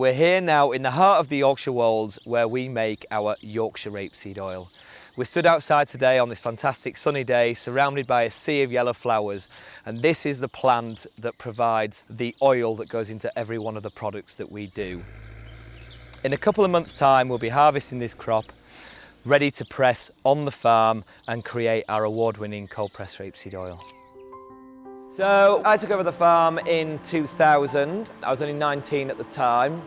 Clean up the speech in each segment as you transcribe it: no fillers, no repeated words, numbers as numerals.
We're here now in the heart of the Yorkshire Wolds where we make our Yorkshire Rapeseed Oil. We're stood outside today on this fantastic sunny day surrounded by a sea of yellow flowers, and this is the plant that provides the oil that goes into every one of the products that we do. In a couple of months' time we'll be harvesting this crop, ready to press on the farm and create our award-winning cold pressed rapeseed oil. So I took over the farm in 2000. I was only 19 at the time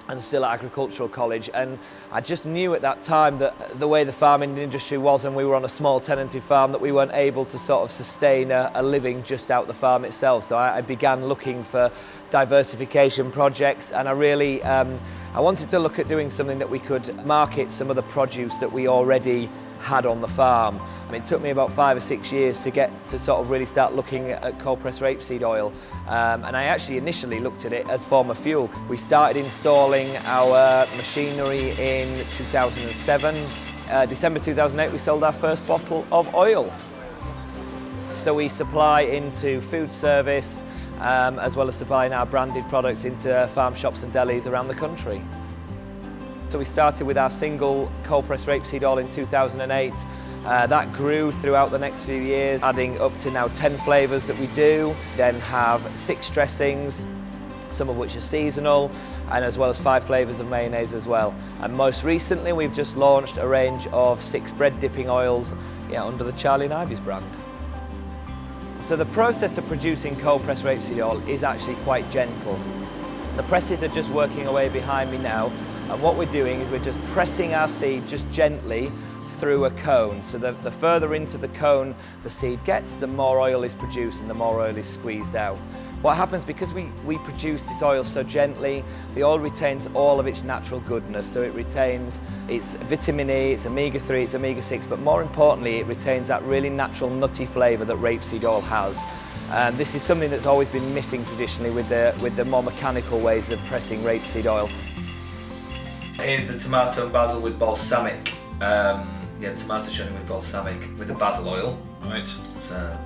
and still at agricultural college, and I just knew at that time that the way the farming industry was, and we were on a small tenanted farm, that we weren't able to sort of sustain a living just out the farm itself. So I began looking for diversification projects, and I wanted to look at doing something that we could market some of the produce that we already had on the farm. It took me about 5 or 6 years to get to sort of really start looking at cold pressed rapeseed oil, and I actually initially looked at it as form of fuel. We started installing our machinery in 2007. December 2008 we sold our first bottle of oil. So we supply into food service as well as supplying our branded products into farm shops and delis around the country. So we started with our single cold pressed rapeseed oil in 2008. That grew throughout the next few years, adding up to now 10 flavours that we do. Then have 6 dressings, some of which are seasonal, and as well as 5 flavours of mayonnaise as well. And most recently we've just launched a range of 6 bread dipping oils under the Charlie and Ivy's brand. So the process of producing cold pressed rapeseed oil is actually quite gentle. The presses are just working away behind me now, and what we're doing is we're just pressing our seed just gently through a cone. So the further into the cone the seed gets, the more oil is produced and the more oil is squeezed out. What happens, because we produce this oil so gently, the oil retains all of its natural goodness. So it retains its vitamin E, its omega-3, its omega-6, but more importantly it retains that really natural nutty flavour that rapeseed oil has. This is something that's always been missing traditionally with the more mechanical ways of pressing rapeseed oil. Here's the tomato and basil with balsamic. Tomato chutney with balsamic with the basil oil. Right. So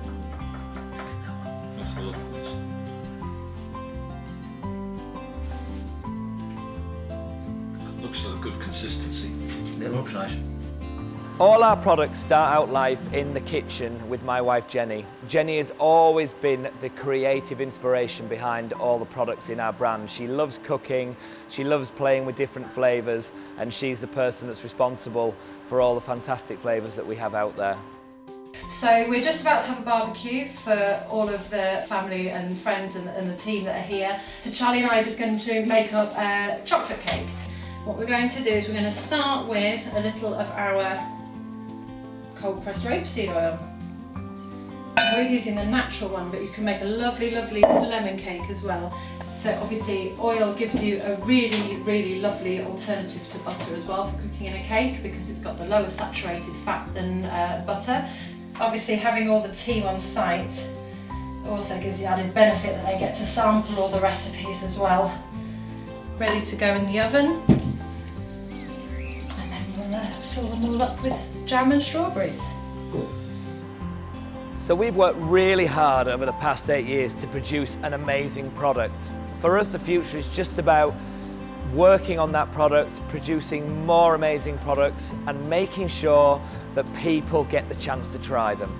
let's have a look at this. Looks like a good consistency. It looks nice. All our products start out life in the kitchen with my wife Jenny. Jenny has always been the creative inspiration behind all the products in our brand. She loves cooking, she loves playing with different flavours, and she's the person that's responsible for all the fantastic flavours that we have out there. So we're just about to have a barbecue for all of the family and friends and the team that are here. So Charlie and I are just going to make up a chocolate cake. What we're going to do is we're going to start with a little of our cold pressed rapeseed oil. We're using the natural one, but you can make a lovely lemon cake as well. So obviously oil gives you a really lovely alternative to butter as well for cooking in a cake, because it's got the lower saturated fat than butter. Obviously having all the team on site also gives the added benefit that they get to sample all the recipes as well. Ready to go in the oven, and then we'll fill them all up with jam and strawberries. So we've worked really hard over the past 8 years to produce an amazing product. For us, the future is just about working on that product, producing more amazing products, and making sure that people get the chance to try them.